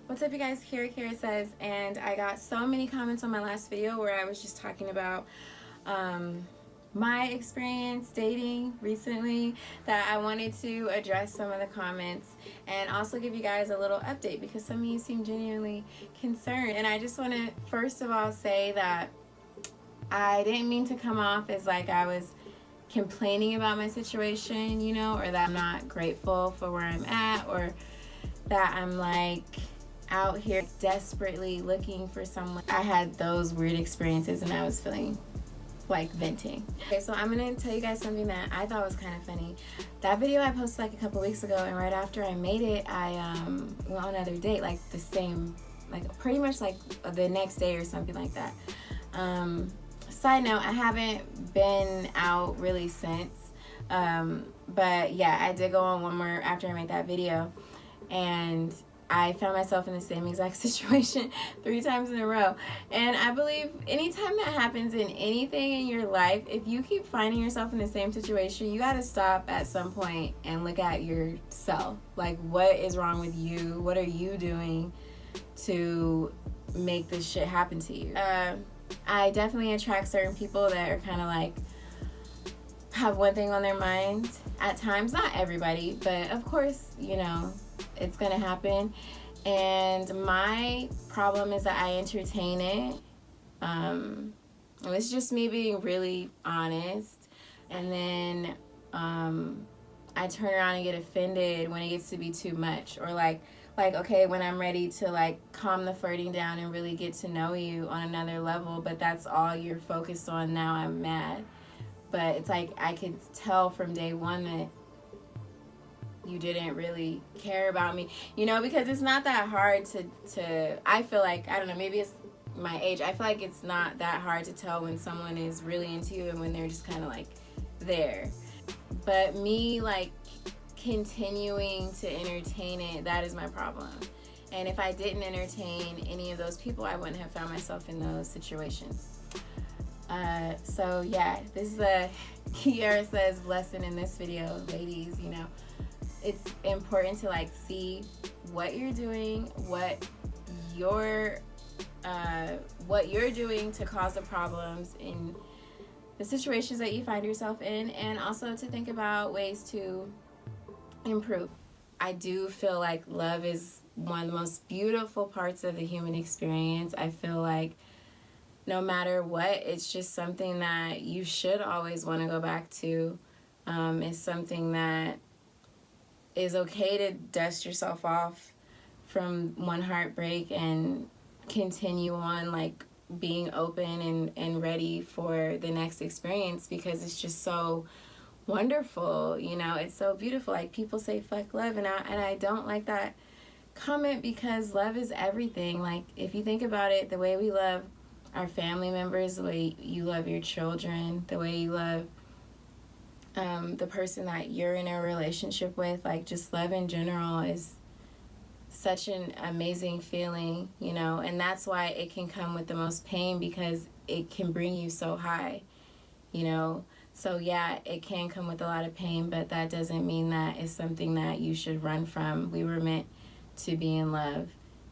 What's up, you guys? Kira says, and I got so many comments on my last video where I was just talking about my experience dating recently that I wanted to address some of the comments and also give you guys a little update because some of you seem genuinely concerned. And I just want to first of all say that I didn't mean to come off as like I was complaining about my situation, you know, or that I'm not grateful for where I'm at, or that I'm like out here desperately looking for someone. I had those weird experiences and I was feeling like venting. Okay, so I'm gonna tell you guys something that I thought was kind of funny. That video I posted like a couple weeks ago, and right after I made it, I went on another date, like the same, like pretty much like the next day or something like that. Side note, I haven't been out really since, but yeah, I did go on one more after I made that video, and I found myself in the same exact situation 3 times in a row. And I believe anytime that happens in anything in your life, if you keep finding yourself in the same situation, you got to stop at some point and look at yourself. Like, what is wrong with you? What are you doing to make this shit happen to you? I definitely attract certain people that are kind of like have one thing on their mind at times. Not everybody, but of course, you know, it's gonna happen. And my problem is that I entertain it. And it's just me being really honest. And then I turn around and get offended when it gets to be too much, or like okay, when I'm ready to like calm the flirting down and really get to know you on another level, but that's all you're focused on. Now I'm mad. But it's like I could tell from day one that you didn't really care about me, you know, because it's not that hard to I feel like, I don't know, maybe it's my age, I feel like it's not that hard to tell when someone is really into you and when they're just kind of like there. But me like continuing to entertain it, that is my problem. And if I didn't entertain any of those people, I wouldn't have found myself in those situations. So yeah, this is the Kiara says lesson in this video, ladies. You know, it's important to like see what you're doing, what you're doing to cause the problems in the situations that you find yourself in, and also to think about ways to improve. I do feel like love is one of the most beautiful parts of the human experience. I feel like no matter what, it's just something that you should always want to go back to. It's something that is okay to dust yourself off from one heartbreak and continue on like being open and ready for the next experience, because it's just so wonderful, you know, it's so beautiful. Like, people say fuck love, and I don't like that comment, because love is everything. Like, if you think about it, the way we love our family members, the way you love your children, the way you love the person that you're in a relationship with, like just love in general is such an amazing feeling, you know, and that's why it can come with the most pain, because it can bring you so high, you know. So yeah, it can come with a lot of pain, but that doesn't mean that it's something that you should run from. We were meant to be in love,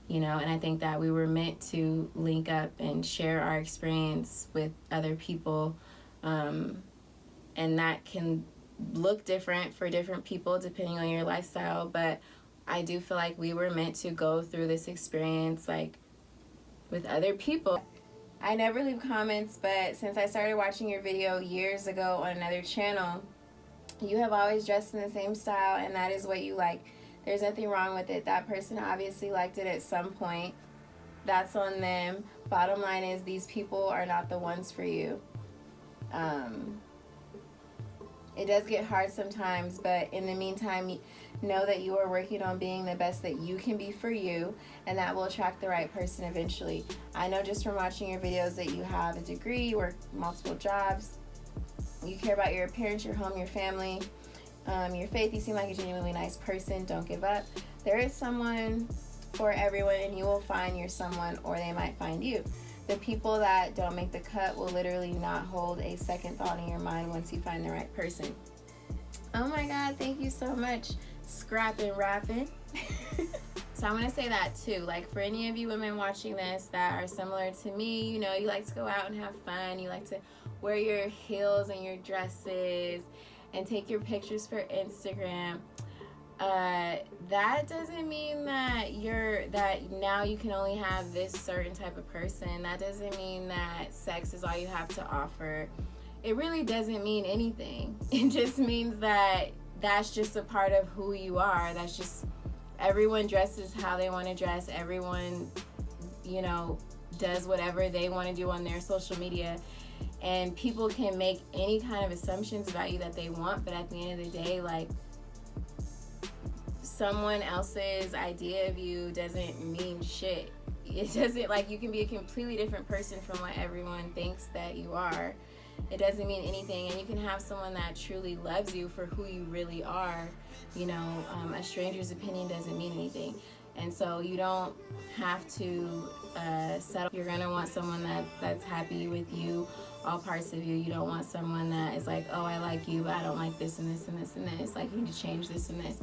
you know, and I think that we were meant to link up and share our experience with other people, and that can look different for different people depending on your lifestyle, but I do feel like we were meant to go through this experience like with other people. I never leave comments, but since I started watching your video years ago on another channel, you have always dressed in the same style, and that is what you like. There's nothing wrong with it. That person obviously liked it at some point. That's on them. Bottom line is, these people are not the ones for you. It does get hard sometimes, but in the meantime, know that you are working on being the best that you can be for you, and that will attract the right person eventually. I know just from watching your videos that you have a degree, you work multiple jobs, you care about your parents, your home, your family, your faith. You seem like a genuinely nice person. Don't give up. There is someone for everyone, and you will find your someone, or they might find you. The people that don't make the cut will literally not hold a second thought in your mind once you find the right person. Oh my God, thank you so much, Scrappin' Rappin'. So I want to say that too. Like, for any of you women watching this that are similar to me, you know, you like to go out and have fun. You like to wear your heels and your dresses and take your pictures for Instagram. That doesn't mean that now you can only have this certain type of person. That doesn't mean that sex is all you have to offer. It really doesn't mean anything. It just means that that's just a part of who you are. That's just, everyone dresses how they want to dress. Everyone, you know, does whatever they want to do on their social media. And people can make any kind of assumptions about you that they want, but at the end of the day, like, someone else's idea of you doesn't mean shit. It doesn't, like, you can be a completely different person from what everyone thinks that you are. It doesn't mean anything. And you can have someone that truly loves you for who you really are. You know, a stranger's opinion doesn't mean anything. And so you don't have to settle. You're gonna want someone that's happy with you, all parts of you. You don't want someone that is like, oh, I like you, but I don't like this and this and this and this. Like, you need to change this and this.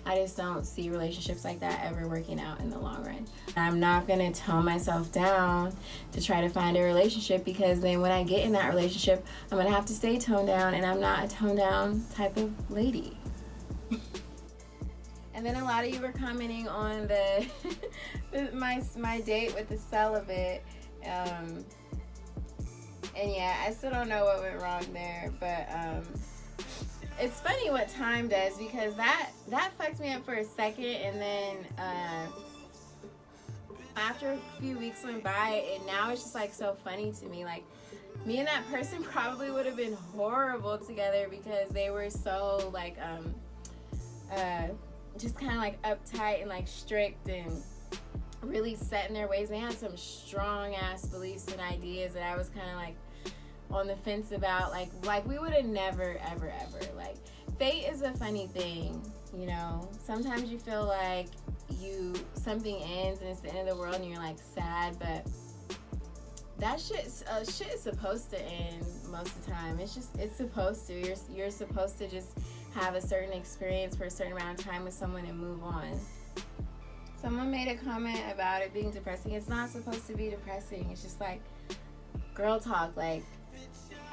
I just don't see relationships like that ever working out in the long run. I'm not gonna tone myself down to try to find a relationship, because then when I get in that relationship, I'm gonna have to stay toned down, and I'm not a toned down type of lady. And then a lot of you were commenting on my date with the celibate. And yeah, I still don't know what went wrong there, but it's funny what time does, because that fucked me up for a second, and then after a few weeks went by, and now it's just like so funny to me. Like, me and that person probably would have been horrible together, because they were so like just kind of like uptight and like strict and really set in their ways. They had some strong ass beliefs and ideas that I was kind of like on the fence about. Like we would have never ever like, fate is a funny thing, you know. Sometimes you feel like something ends and it's the end of the world and you're like sad, but that shit is supposed to end most of the time. It's supposed to. You're supposed to just have a certain experience for a certain amount of time with someone and move on. Someone made a comment about it being depressing. It's not supposed to be depressing. It's just like girl talk. Like,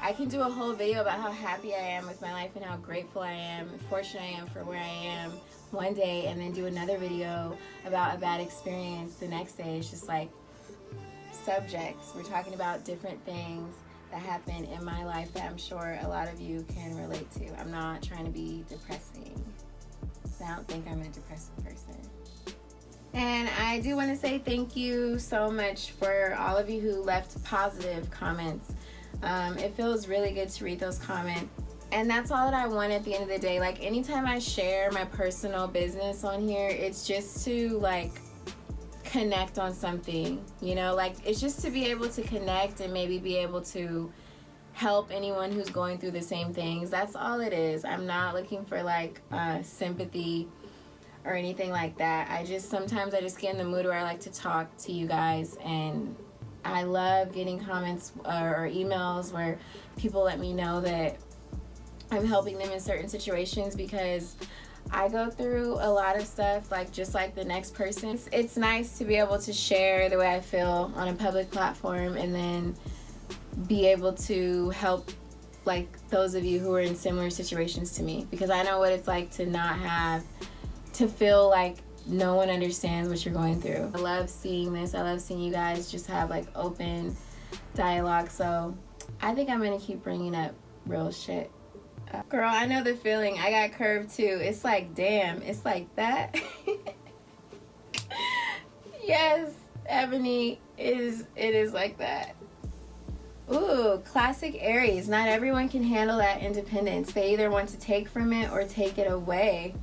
I can do a whole video about how happy I am with my life and how grateful I am and fortunate I am for where I am one day, and then do another video about a bad experience the next day. It's just like subjects. We're talking about different things that happen in my life that I'm sure a lot of you can relate to. I'm not trying to be depressing. I don't think I'm a depressive person. And I do want to say thank you so much for all of you who left positive comments. It feels really good to read those comments. And that's all that I want at the end of the day. Like, anytime I share my personal business on here, it's just to like connect on something, you know. Like, it's just to be able to connect and maybe be able to help anyone who's going through the same things. That's all it is. I'm not looking for like sympathy or anything like that. Sometimes I just get in the mood where I like to talk to you guys, and I love getting comments or emails where people let me know that I'm helping them in certain situations, because I go through a lot of stuff, like just like the next person. It's nice to be able to share the way I feel on a public platform, and then be able to help like those of you who are in similar situations to me, because I know what it's like to not have to feel like no one understands what you're going through. I love seeing this. I love seeing you guys just have like open dialogue. So I think I'm gonna keep bringing up real shit. Girl, I know the feeling. I got curved too. It's like, damn, it's like that. Yes, Ebony, it is like that. Ooh, classic Aries. Not everyone can handle that independence. They either want to take from it or take it away.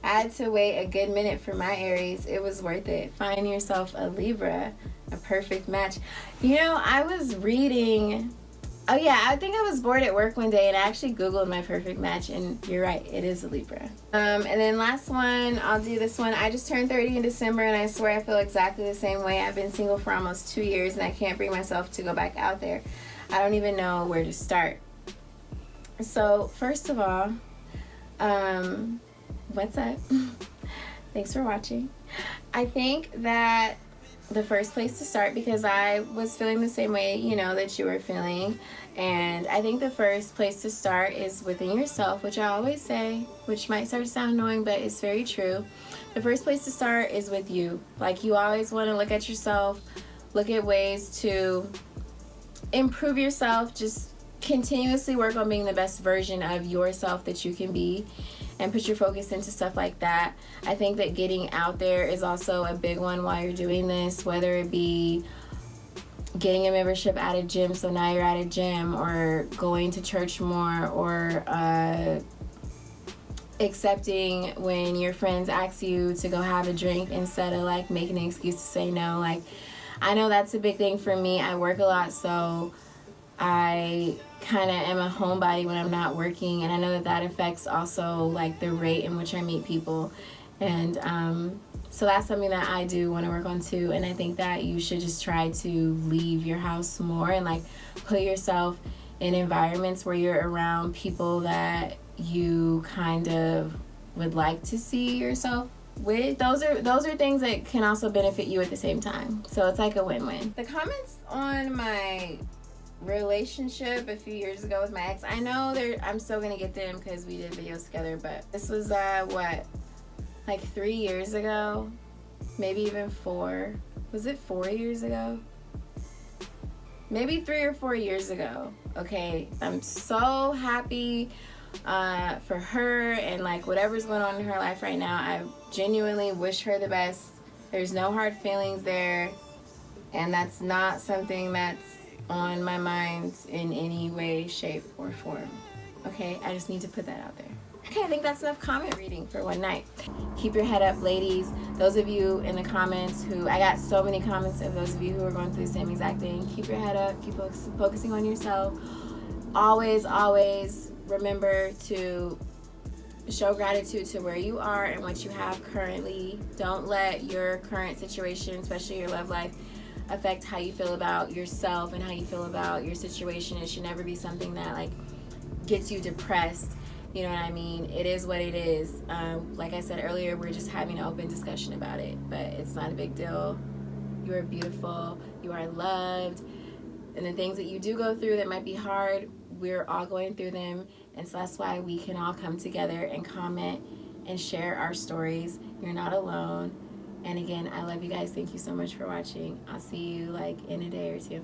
I had to wait a good minute for my Aries. It was worth it. Find yourself a Libra, a perfect match. You know, I was reading, oh yeah, I think I was bored at work one day and I actually Googled my perfect match, and you're right, it is a Libra. And then last one, I'll do this one. I just turned 30 in December, and I swear I feel exactly the same way. I've been single for almost 2 years, and I can't bring myself to go back out there. I don't even know where to start. So first of all, what's up? Thanks for watching. I think that the first place to start, because I was feeling the same way, you know, that you were feeling, and I think the first place to start is within yourself, which I always say, which might start to sound annoying, but it's very true. The first place to start is with you. Like, you always want to look at yourself, look at ways to improve yourself, just continuously work on being the best version of yourself that you can be, and put your focus into stuff like that. I think that getting out there is also a big one while you're doing this, whether it be getting a membership at a gym, so now you're at a gym, or going to church more, or accepting when your friends ask you to go have a drink instead of like making an excuse to say no. Like, I know that's a big thing for me. I work a lot, so I kind of am a homebody when I'm not working, and I know that affects also like the rate in which I meet people, and so that's something that I do want to work on too. And I think that you should just try to leave your house more and like put yourself in environments where you're around people that you kind of would like to see yourself with. Those are things that can also benefit you at the same time, so it's like a win-win. The comments on my relationship a few years ago with my ex, I know I'm still gonna get them because we did videos together, but this was what, like 3 years ago, maybe even 4. Was it 4 years ago? Maybe 3 or 4 years ago. Okay, I'm so happy for her, and like whatever's going on in her life right now, I genuinely wish her the best. There's no hard feelings there, and that's not something that's on my mind in any way, shape, or form. Okay, I just need to put that out there. Okay, I think that's enough comment reading for one night. Keep your head up, ladies. Those of you in the comments who, I got so many comments of those of you who are going through the same exact thing. Keep your head up, keep focusing on yourself. Always, always remember to show gratitude to where you are and what you have currently. Don't let your current situation, especially your love life, affect how you feel about yourself and how you feel about your situation. It should never be something that like gets you depressed. You know what I mean? It is what it is. Like I said earlier, we're just having an open discussion about it, but it's not a big deal. You are beautiful. You are loved. And the things that you do go through that might be hard, we're all going through them. And so that's why we can all come together and comment and share our stories. You're not alone. And again, I love you guys. Thank you so much for watching. I'll see you like in a day or two.